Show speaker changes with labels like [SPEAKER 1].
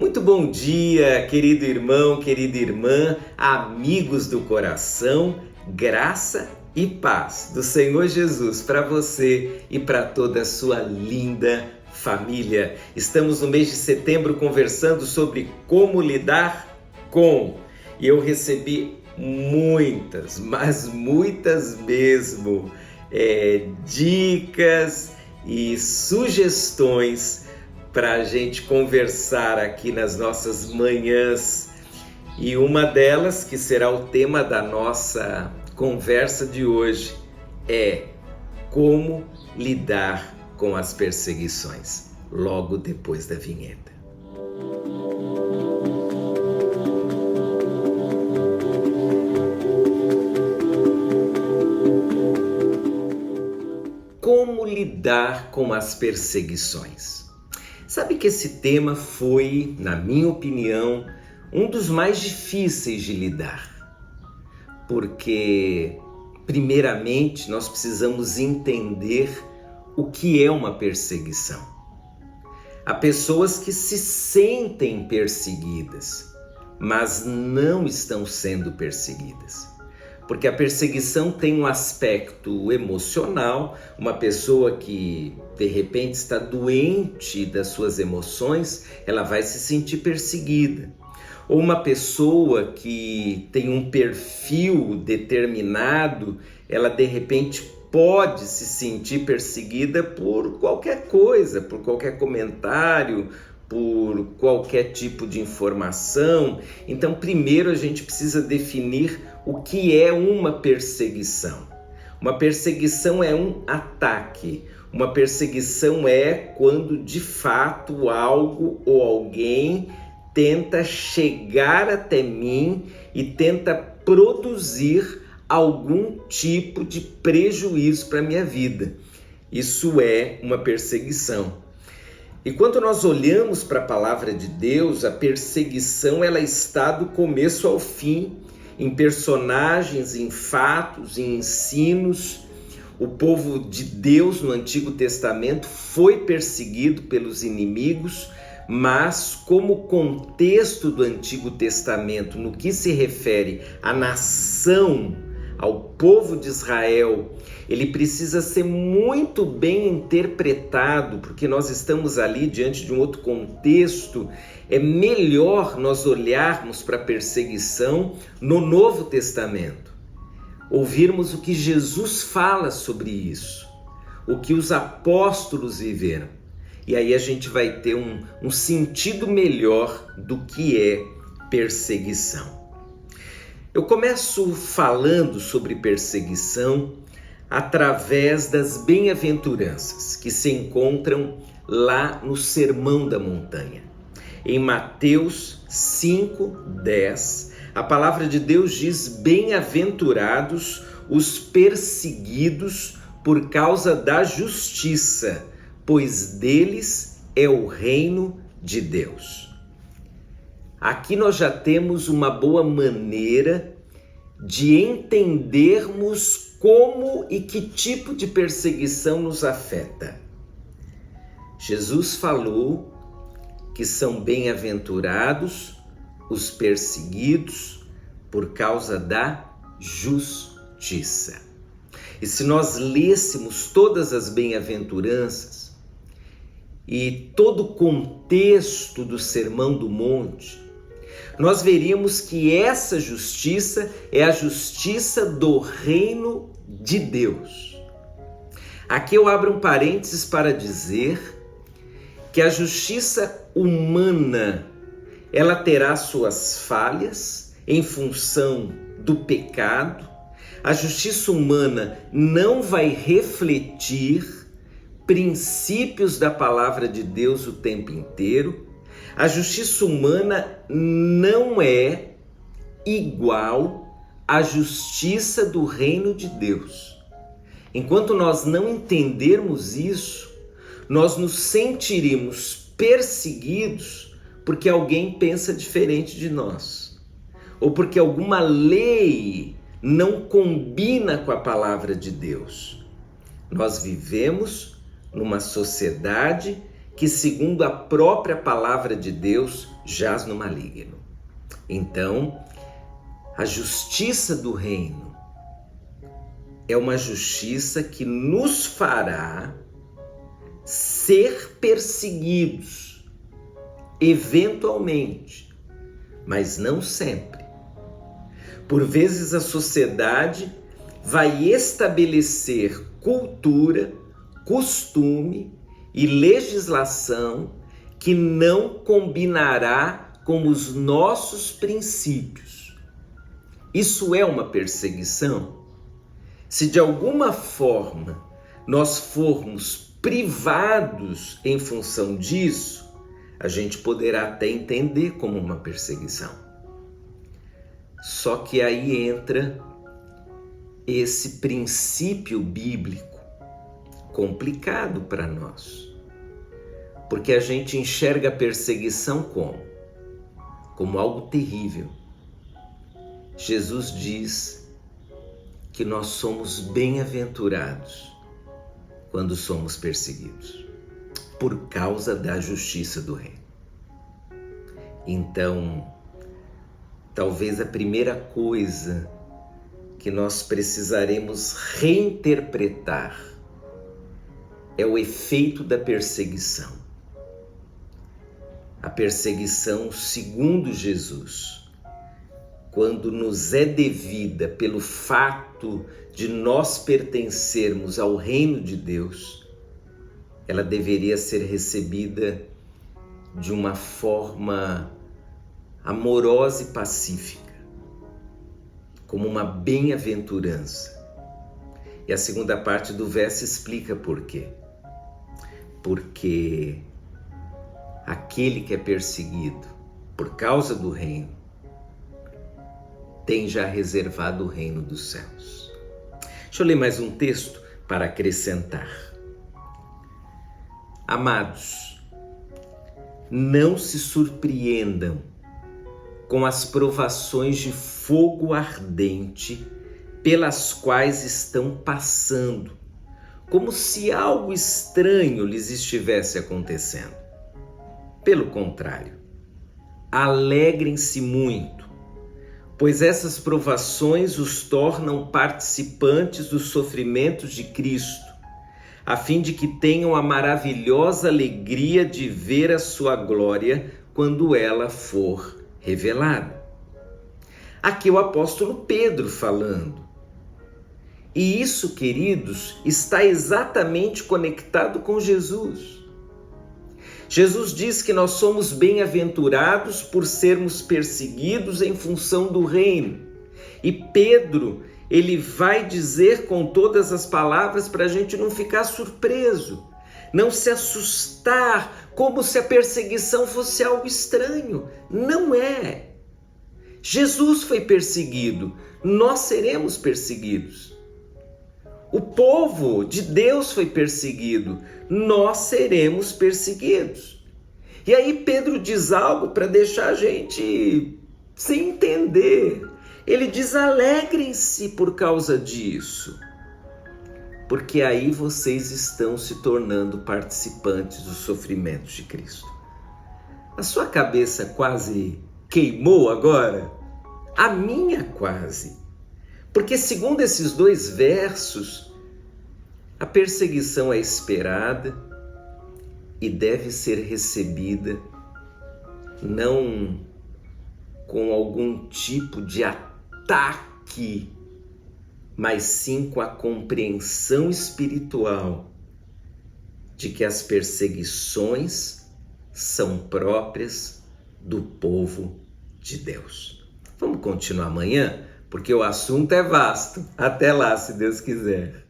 [SPEAKER 1] Muito bom dia, querido irmão, querida irmã, amigos do coração, graça e paz do Senhor Jesus para você e para toda a sua linda família. Estamos no mês de setembro conversando sobre como lidar com, e eu recebi muitas, mas muitas mesmo, dicas e sugestões para a gente conversar aqui nas nossas manhãs. E uma delas, que será o tema da nossa conversa de hoje, é como lidar com as perseguições, logo depois da vinheta. Como lidar com as perseguições? Sabe que esse tema foi, na minha opinião, um dos mais difíceis de lidar. Porque, primeiramente, nós precisamos entender o que é uma perseguição. Há pessoas que se sentem perseguidas, mas não estão sendo perseguidas. Porque a perseguição tem um aspecto emocional, uma pessoa que de repente está doente das suas emoções, ela vai se sentir perseguida. Ou uma pessoa que tem um perfil determinado, ela de repente pode se sentir perseguida por qualquer coisa, por qualquer comentário, por qualquer tipo de informação. Então, primeiro a gente precisa definir o que é uma perseguição. Uma perseguição é um ataque. Uma perseguição é quando de fato algo ou alguém tenta chegar até mim e tenta produzir algum tipo de prejuízo para a minha vida. Isso é uma perseguição. E quando nós olhamos para a palavra de Deus, a perseguição ela está do começo ao fim, em personagens, em fatos, em ensinos. O povo de Deus no Antigo Testamento foi perseguido pelos inimigos, mas como contexto do Antigo Testamento, no que se refere à nação, ao povo de Israel, ele precisa ser muito bem interpretado, porque nós estamos ali diante de um outro contexto. É melhor nós olharmos para a perseguição no Novo Testamento, ouvirmos o que Jesus fala sobre isso, o que os apóstolos viveram, e aí a gente vai ter um sentido melhor do que é perseguição. Eu começo falando sobre perseguição através das bem-aventuranças que se encontram lá no Sermão da Montanha. Em Mateus 5:10, a palavra de Deus diz: bem-aventurados os perseguidos por causa da justiça, pois deles é o reino de Deus. Aqui nós já temos uma boa maneira de entendermos como e que tipo de perseguição nos afeta. Jesus falou que são bem-aventurados os perseguidos por causa da justiça. E se nós lêssemos todas as bem-aventuranças e todo o contexto do Sermão do Monte, nós veríamos que essa justiça é a justiça do reino de Deus. Aqui eu abro um parênteses para dizer que a justiça humana, ela terá suas falhas em função do pecado. A justiça humana não vai refletir princípios da palavra de Deus o tempo inteiro. A justiça humana não é igual à justiça do reino de Deus. Enquanto nós não entendermos isso, nós nos sentiremos perseguidos porque alguém pensa diferente de nós, ou porque alguma lei não combina com a palavra de Deus. Nós vivemos numa sociedade que, segundo a própria palavra de Deus, jaz no maligno. Então, a justiça do reino é uma justiça que nos fará ser perseguidos, eventualmente, mas não sempre. Por vezes a sociedade vai estabelecer cultura, costume e legislação que não combinará com os nossos princípios. Isso é uma perseguição? Se de alguma forma nós formos privados em função disso, a gente poderá até entender como uma perseguição. Só que aí entra esse princípio bíblico complicado para nós, porque a gente enxerga a perseguição como algo terrível. Jesus diz que nós somos bem-aventurados quando somos perseguidos, por causa da justiça do reino. Então, talvez a primeira coisa que nós precisaremos reinterpretar é o efeito da perseguição. A perseguição, segundo Jesus, quando nos é devida pelo fato de nós pertencermos ao reino de Deus, ela deveria ser recebida de uma forma amorosa e pacífica, como uma bem-aventurança. E a segunda parte do verso explica por quê. Porque aquele que é perseguido por causa do reino tem já reservado o reino dos céus. Deixa eu ler mais um texto para acrescentar. Amados, não se surpreendam com as provações de fogo ardente pelas quais estão passando, como se algo estranho lhes estivesse acontecendo. Pelo contrário, alegrem-se muito, pois essas provações os tornam participantes dos sofrimentos de Cristo, a fim de que tenham a maravilhosa alegria de ver a sua glória quando ela for revelada. Aqui o apóstolo Pedro falando. E isso, queridos, está exatamente conectado com Jesus. Jesus diz que nós somos bem-aventurados por sermos perseguidos em função do reino. E Pedro, ele vai dizer com todas as palavras para a gente não ficar surpreso, não se assustar como se a perseguição fosse algo estranho. Não é. Jesus foi perseguido, nós seremos perseguidos. O povo de Deus foi perseguido, nós seremos perseguidos. E aí Pedro diz algo para deixar a gente sem entender. Ele diz: alegrem-se por causa disso, porque aí vocês estão se tornando participantes dos sofrimentos de Cristo. A sua cabeça quase queimou agora? A minha quase. Porque segundo esses dois versos, a perseguição é esperada e deve ser recebida não com algum tipo de ataque, mas sim com a compreensão espiritual de que as perseguições são próprias do povo de Deus. Vamos continuar amanhã? Porque o assunto é vasto. Até lá, se Deus quiser.